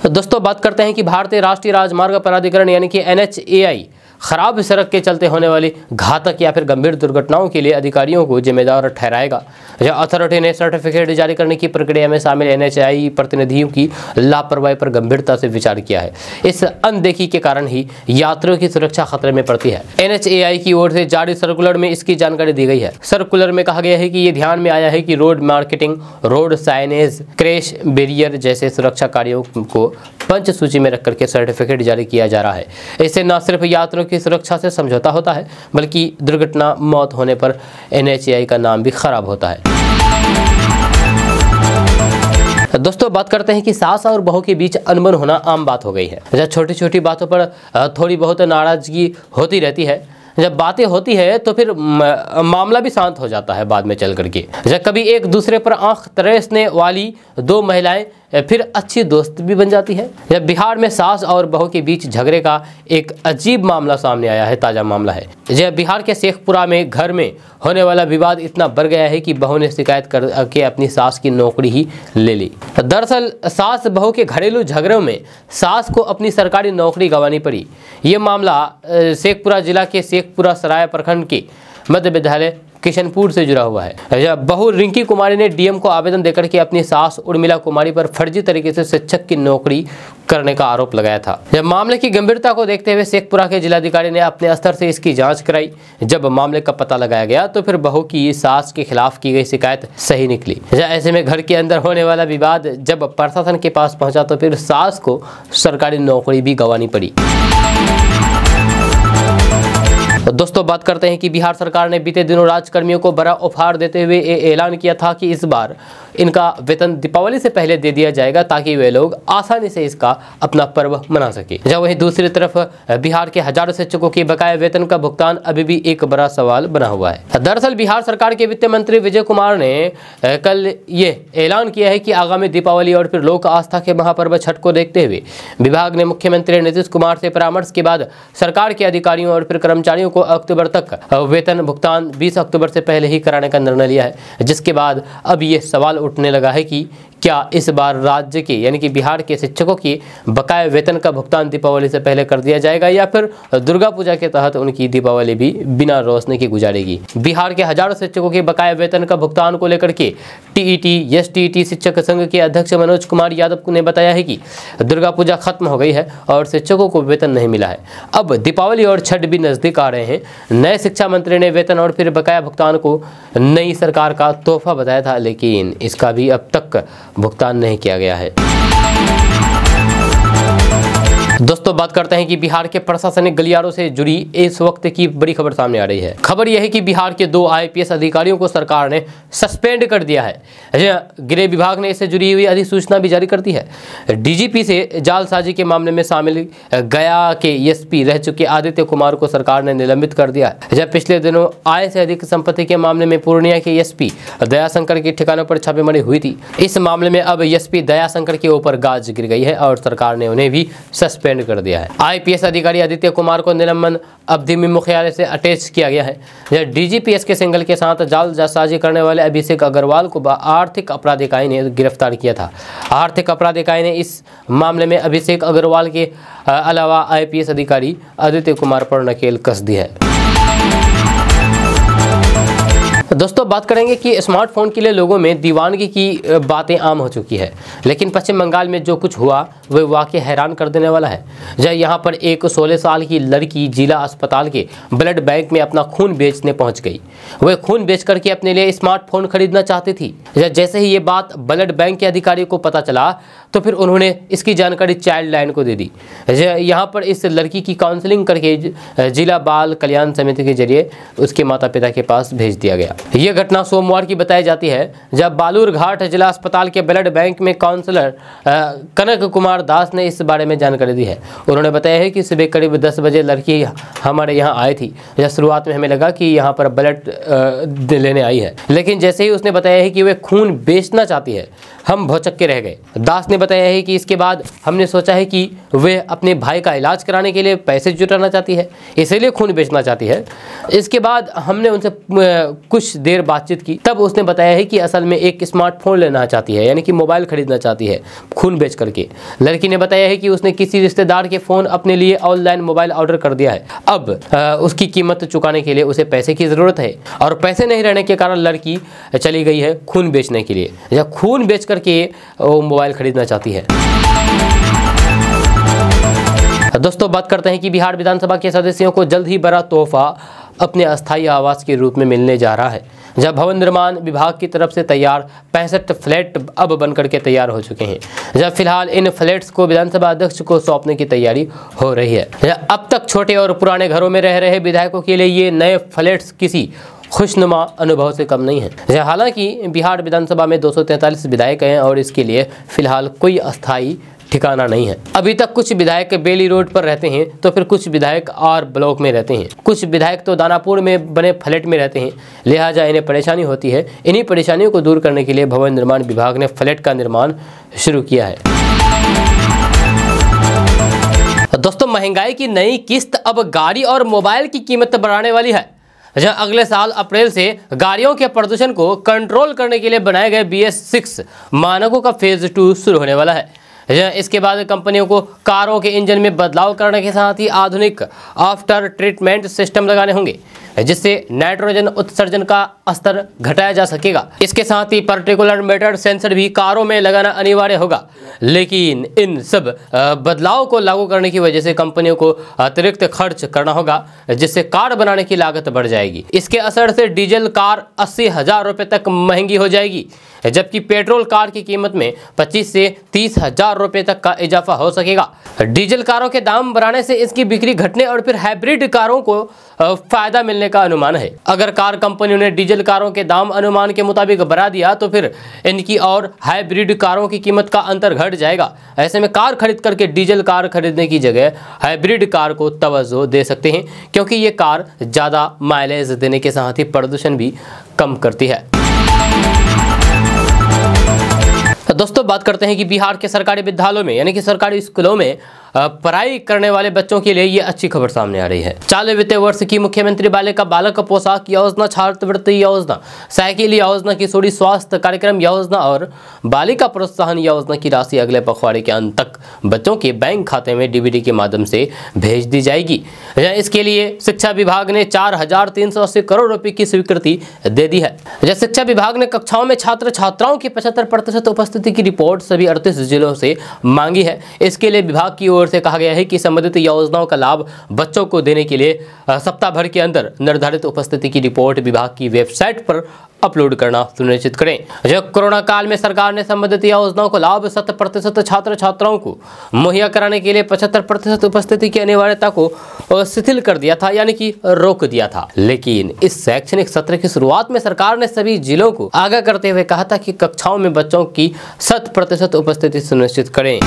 दोस्तों बात करते हैं कि भारतीय राष्ट्रीय राजमार्ग प्राधिकरण यानी कि NHAI खराब सड़क के चलते होने वाली घातक या फिर गंभीर दुर्घटनाओं के लिए अधिकारियों को जिम्मेदार ठहराएगा। यह अथॉरिटी ने सर्टिफिकेट जारी करने की प्रक्रिया में शामिल NHAI प्रतिनिधियों की लापरवाही पर गंभीरता से विचार किया है। इस अनदेखी के कारण ही यात्रियों की सुरक्षा खतरे में पड़ती है। NHAI की ओर से जारी सर्कुलर में इसकी जानकारी दी गई है। सर्कुलर में कहा गया है कि ये ध्यान में आया है कि road marketing, road signage, crash barrier जैसे सुरक्षा कार्यों को पंच सूची में रख करके सर्टिफिकेट जारी किया जा रहा है। इससे न सिर्फ यात्रियों की सुरक्षा से समझौता होता है, बल्कि दुर्घटना मौत होने पर NHAI का नाम भी खराब होता है। दोस्तों बात करते हैं कि सास और बहू के बीच अनबन होना आम बात हो गई है। जब छोटी छोटी बातों पर थोड़ी बहुत नाराजगी होती रहती है, जब बातें होती है तो फिर मामला भी शांत हो जाता है बाद में चल करके। जब कभी एक दूसरे पर आंख तरसने वाली दो महिलाएं फिर अच्छी दोस्त भी बन जाती है। जब बिहार में सास और बहू के बीच झगड़े का एक अजीब मामला सामने आया है, ताज़ा मामला है। जब बिहार के शेखपुरा में घर में होने वाला विवाद इतना बढ़ गया है कि बहू ने शिकायत करके अपनी सास की नौकरी ही ले ली। दरअसल सास बहू के घरेलू झगड़ों में सास को अपनी सरकारी नौकरी गंवानी पड़ी। ये मामला शेखपुरा जिला के शेखपुरा सराय प्रखंड के मध्य विद्यालय किशनपुर से जुड़ा हुआ है। जब बहू रिंकी कुमारी ने डीएम को आवेदन देकर के अपनी सास उर्मिला कुमारी पर फर्जी तरीके से शिक्षक की नौकरी करने का आरोप लगाया था। जब मामले की गंभीरता को देखते हुए शेखपुरा के जिलाधिकारी ने अपने स्तर से इसकी जांच कराई। जब मामले का पता लगाया गया तो फिर बहू की सास के खिलाफ की गई शिकायत सही निकली। ऐसे में घर के अंदर होने वाला विवाद जब प्रशासन के पास पहुंचा तो फिर सास को सरकारी नौकरी भी गंवानी पड़ी। दोस्तों बात करते हैं कि बिहार सरकार ने बीते दिनों राज्यकर्मियों को बड़ा उपहार देते हुए ऐलान किया था कि इस बार इनका वेतन दीपावली से पहले दे दिया जाएगा, ताकि वे लोग आसानी से इसका अपना पर्व मना सके। जब वहीं दूसरी तरफ बिहार के हजारों शिक्षकों के बकाया वेतन का भुगतान अभी भी एक बड़ा सवाल बना हुआ है। दरअसल बिहार सरकार के वित्त मंत्री विजय कुमार ने कल ये ऐलान किया है कि आगामी दीपावली और फिर लोक आस्था के महापर्व छठ को देखते हुए विभाग ने मुख्यमंत्री नीतीश कुमार से परामर्श के बाद सरकार के अधिकारियों और फिर कर्मचारियों को अक्टूबर तक वेतन भुगतान 20 अक्टूबर से पहले ही कराने का निर्णय लिया है। जिसके बाद अब ये सवाल उठने लगा है कि क्या इस बार राज्य के यानी कि बिहार के शिक्षकों की बकाया वेतन का भुगतान दीपावली से पहले कर दिया जाएगा या फिर दुर्गा पूजा के तहत उनकी दीपावली भी बिना रोशनी के गुजारेगी। बिहार के हजारों शिक्षकों के बकाया वेतन का भुगतान को लेकर के टीईटी एसटीईटी शिक्षक संघ के अध्यक्ष मनोज कुमार यादव ने बताया है कि दुर्गा पूजा खत्म हो गई है और शिक्षकों को वेतन नहीं मिला है। अब दीपावली और छठ भी नजदीक आ रहे हैं। नए शिक्षा मंत्री ने वेतन और फिर बकाया भुगतान को नई सरकार का तोहफा बताया था, लेकिन इसका भी अब तक भुगतान नहीं किया गया है। दोस्तों बात करते हैं कि बिहार के प्रशासनिक गलियारों से जुड़ी इस वक्त की बड़ी खबर सामने आ रही है। खबर यह है कि बिहार के 2 आईपीएस अधिकारियों को सरकार ने सस्पेंड कर दिया है। गृह विभाग ने इससे जुड़ी हुई अधिसूचना भी जारी कर दी है। डीजीपी से जालसाजी के मामले में शामिल गया के एसपी रह चुके आदित्य कुमार को सरकार ने निलंबित कर दिया है। जब पिछले दिनों आय से अधिक संपत्ति के मामले में पूर्णिया के एसपी दयाशंकर के ठिकानों पर छापेमारी हुई थी। इस मामले में अब एसपी दयाशंकर के ऊपर गाज गिर गई है और सरकार ने उन्हें भी सस्पेंड कर दिया है। आईपीएस अधिकारी आदित्य कुमार को निलंबन अवधि में मुख्यालय से अटैच किया गया है। डीजीपीएस के सिंघल के साथ जालसाजी करने वाले अभिषेक अग्रवाल को आर्थिक अपराध इकाई ने गिरफ्तार किया था। आर्थिक अपराध इकाई ने इस मामले में अभिषेक अग्रवाल के अलावा आईपीएस अधिकारी आदित्य कुमार पर नकेल कस दी है। दोस्तों बात करेंगे कि स्मार्टफोन के लिए लोगों में दीवानगी की बातें आम हो चुकी है, लेकिन पश्चिम बंगाल में जो कुछ हुआ वह वाकई हैरान कर देने वाला है। जब यहाँ पर एक 16 साल की लड़की जिला अस्पताल के ब्लड बैंक में अपना खून बेचने पहुंच गई। वह खून बेच करके अपने लिए स्मार्टफोन खरीदना चाहती थी। जैसे ही ये बात ब्लड बैंक के अधिकारी को पता चला तो फिर उन्होंने इसकी जानकारी चाइल्ड लाइन को दे दी। यहाँ पर इस लड़की की काउंसलिंग करके जिला बाल कल्याण समिति के जरिए उसके माता पिता के पास भेज दिया गया। यह घटना सोमवार की बताई जाती है, जब बालूरघाट जिला अस्पताल के ब्लड बैंक में काउंसलर कनक कुमार दास ने इस बारे में जानकारी दी है। उन्होंने बताया है कि सुबह करीब 10 बजे लड़की हमारे यहाँ आई थी। जब शुरुआत में हमें लगा कि यहाँ पर ब्लड लेने आई है, लेकिन जैसे ही उसने बताया है कि वह खून बेचना चाहती है, हम भौचक्के रह गए। दास ने बताया है कि इसके बाद हमने सोचा है कि वह अपने भाई का इलाज कराने के लिए पैसे जुटाना चाहती है, इसीलिए खून बेचना चाहती है। इसके बाद हमने उनसे कुछ देर बातचीत की, तब उसने बताया है कि असल में एक स्मार्टफोन लेना चाहती है, यानी कि मोबाइल खरीदना चाहती है खून बेच करके। लड़की ने बताया है कि उसने किसी रिश्तेदार के फ़ोन अपने लिए ऑनलाइन मोबाइल ऑर्डर कर दिया है। अब उसकी कीमत चुकाने के लिए उसे पैसे की ज़रूरत है और पैसे नहीं रहने के कारण लड़की चली गई है खून बेचने के लिए, या खून बेच करके वो मोबाइल खरीदना चाहती है। दोस्तों बात करते हैं कि बिहार विधानसभा के सदस्यों को जल्द ही बड़ा तोहफा अपने अस्थायी आवास के रूप में मिलने जा रहा है। जब भवन निर्माण विभाग की तरफ से तैयार 65 फ्लैट अब बनकर के तैयार हो चुके हैं। जब फिलहाल इन फ्लैट्स को विधानसभा अध्यक्ष को सौंपने की तैयारी हो रही है। अब तक छोटे और पुराने घरों में रह रहे विधायकों के लिए ये नए फ्लैट्स किसी खुशनुमा अनुभव से कम नहीं है। हालांकि बिहार विधानसभा में 243 विधायक हैं और इसके लिए फिलहाल कोई अस्थायी ठिकाना नहीं है। अभी तक कुछ विधायक बेली रोड पर रहते हैं, तो फिर कुछ विधायक आर ब्लॉक में रहते हैं, कुछ विधायक तो दानापुर में बने फ्लैट में रहते हैं। लिहाजा इन्हें परेशानी होती है। इन्हीं परेशानियों को दूर करने के लिए भवन निर्माण विभाग ने फ्लैट का निर्माण शुरू किया है। दोस्तों महंगाई की नई किस्त अब गाड़ी और मोबाइल की कीमत बढ़ाने वाली है। जहां अगले साल अप्रैल से गाड़ियों के प्रदूषण को कंट्रोल करने के लिए बनाए गए BS6 मानकों का फेज 2 शुरू होने वाला है। इसके बाद कंपनियों को कारों के इंजन में बदलाव करने के साथ ही आधुनिक आफ्टर ट्रीटमेंट सिस्टम लगाने होंगे, जिससे नाइट्रोजन उत्सर्जन का स्तर घटाया जा सकेगा। इसके साथ ही पार्टिकुलर मैटर सेंसर भी कारों में लगाना अनिवार्य होगा। लेकिन इन सब बदलाव को लागू करने की वजह से कंपनियों को अतिरिक्त खर्च करना होगा, जिससे कार बनाने की लागत बढ़ जाएगी। इसके असर से डीजल कार 80,000 रुपये तक महंगी हो जाएगी, जबकि पेट्रोल कार की कीमत में 25 से 30,000 रुपये तक का इजाफा हो सकेगा। डीजल कारों के दाम बढ़ाने से इसकी बिक्री घटने और फिर हाइब्रिड कारों को फायदा मिलने का अनुमान है। अगर कार कंपनियों ने डीजल कारों के दाम अनुमान के मुताबिक बढ़ा दिया तो फिर इनकी और हाइब्रिड कारों की कीमत का अंतर घट जाएगा। ऐसे में कार खरीद करके डीजल कार खरीदने की जगह हाइब्रिड कार को तवज्जो दे सकते हैं, क्योंकि ये कार ज़्यादा माइलेज देने के साथ ही प्रदूषण भी कम करती है। दोस्तों बात करते हैं कि बिहार के सरकारी विद्यालयों में यानी कि सरकारी स्कूलों में पढ़ाई करने वाले बच्चों के लिए ये अच्छी खबर सामने आ रही है। चालू वित्तीय वर्ष की मुख्यमंत्री बालिका बालक पोशाक योजना, छात्रवृत्ति योजना, साइकिल योजना, किशोरी स्वास्थ्य कार्यक्रम योजना और बालिका प्रोत्साहन योजना की राशि अगले पखवाड़े के अंत तक बच्चों के बैंक खाते में डीबीटी के माध्यम से भेज दी जाएगी। इसके लिए शिक्षा विभाग ने 4,380 करोड़ रुपए की स्वीकृति दे दी है। शिक्षा विभाग ने कक्षाओं में छात्र छात्राओं की 75% उपस्थिति की रिपोर्ट सभी 38 जिलों से मांगी है। इसके लिए विभाग की ओर से कहा गया है कि संबंधित योजनाओं का लाभ बच्चों को देने के लिए सप्ताह भर के अंदर निर्धारित उपस्थिति की रिपोर्ट विभाग की वेबसाइट पर अपलोड करना सुनिश्चित करें। जब कोरोना काल में सरकार ने संबंधित योजनाओं को लाभ 100% छात्र छात्राओं को मुहैया कराने के लिए 75% उपस्थिति की अनिवार्यता को शिथिल कर दिया था, यानी कि रोक दिया था। लेकिन इस शैक्षणिक सत्र की शुरुआत में सरकार ने सभी जिलों को आगाह करते हुए कहा था कि कक्षाओं में बच्चों की 100% उपस्थिति सुनिश्चित करें।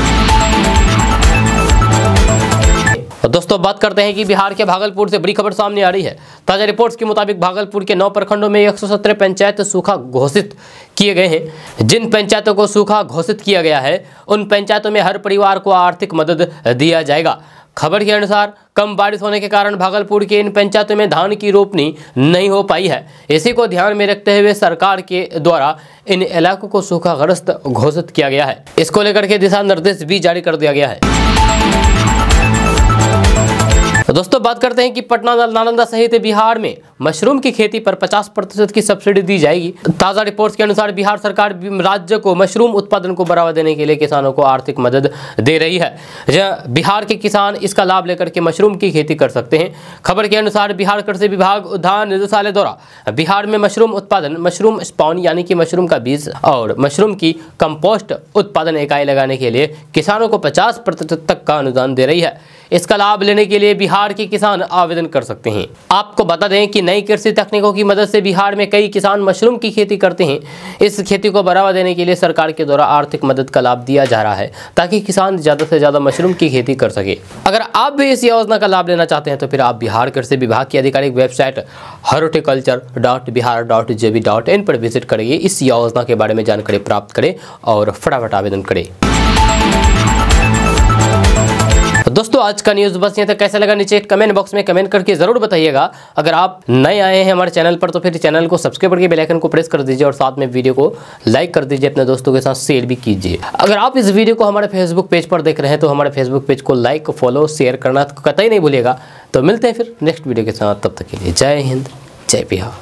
दोस्तों बात करते हैं कि बिहार के भागलपुर से बड़ी खबर सामने आ रही है। ताजा रिपोर्ट्स के मुताबिक भागलपुर के 9 प्रखंडों में 117 पंचायत सूखा घोषित किए गए हैं। जिन पंचायतों को सूखा घोषित किया गया है उन पंचायतों में हर परिवार को आर्थिक मदद दिया जाएगा। खबर के अनुसार कम बारिश होने के कारण भागलपुर के इन पंचायतों में धान की रोपनी नहीं हो पाई है। इसी को ध्यान में रखते हुए सरकार के द्वारा इन इलाकों को सूखाग्रस्त घोषित किया गया है। इसको लेकर के दिशा निर्देश भी जारी कर दिया गया है। दोस्तों बात करते हैं कि पटना, नालंदा सहित बिहार में मशरूम की खेती पर 50% की सब्सिडी दी जाएगी। ताजा रिपोर्ट्स के अनुसार बिहार सरकार राज्य को मशरूम उत्पादन को बढ़ावा देने के लिए किसानों को आर्थिक मदद दे रही है। बिहार के किसान इसका लाभ लेकर के मशरूम की खेती कर सकते हैं। खबर के अनुसार बिहार कृषि विभाग उद्यान निदेशालय द्वारा बिहार में मशरूम उत्पादन, मशरूम स्पाउन यानी कि मशरूम का बीज और मशरूम की कंपोस्ट उत्पादन इकाई लगाने के लिए किसानों को 50% तक का अनुदान दे रही है। इसका लाभ लेने के लिए बिहार के किसान आवेदन कर सकते हैं। आपको बता दें कि नई कृषि तकनीकों की मदद से बिहार में कई किसान मशरूम की खेती करते हैं। इस खेती को बढ़ावा देने के लिए सरकार के द्वारा आर्थिक मदद का लाभ दिया जा रहा है ताकि किसान ज़्यादा से ज़्यादा मशरूम की खेती कर सके। अगर आप भी इस योजना का लाभ लेना चाहते हैं तो फिर आप बिहार कृषि विभाग की आधिकारिक वेबसाइट horticulture.bihar.gov.in पर विजिट करेंगे, इस योजना के बारे में जानकारी प्राप्त करें और फटाफट आवेदन करें। दोस्तों आज का न्यूज़ बस यहाँ तक। कैसा लगा नीचे कमेंट बॉक्स में कमेंट करके जरूर बताइएगा। अगर आप नए आए हैं हमारे चैनल पर तो फिर चैनल को सब्सक्राइब करके बेल आइकन को प्रेस कर दीजिए और साथ में वीडियो को लाइक कर दीजिए, अपने दोस्तों के साथ शेयर भी कीजिए। अगर आप इस वीडियो को हमारे फेसबुक पेज पर देख रहे हैं तो हमारे फेसबुक पेज को लाइक, फॉलो, शेयर करना कतई नहीं भूलिएगा। तो मिलते हैं फिर नेक्स्ट वीडियो के साथ, तब तक के लिए जय हिंद, जय बिहार।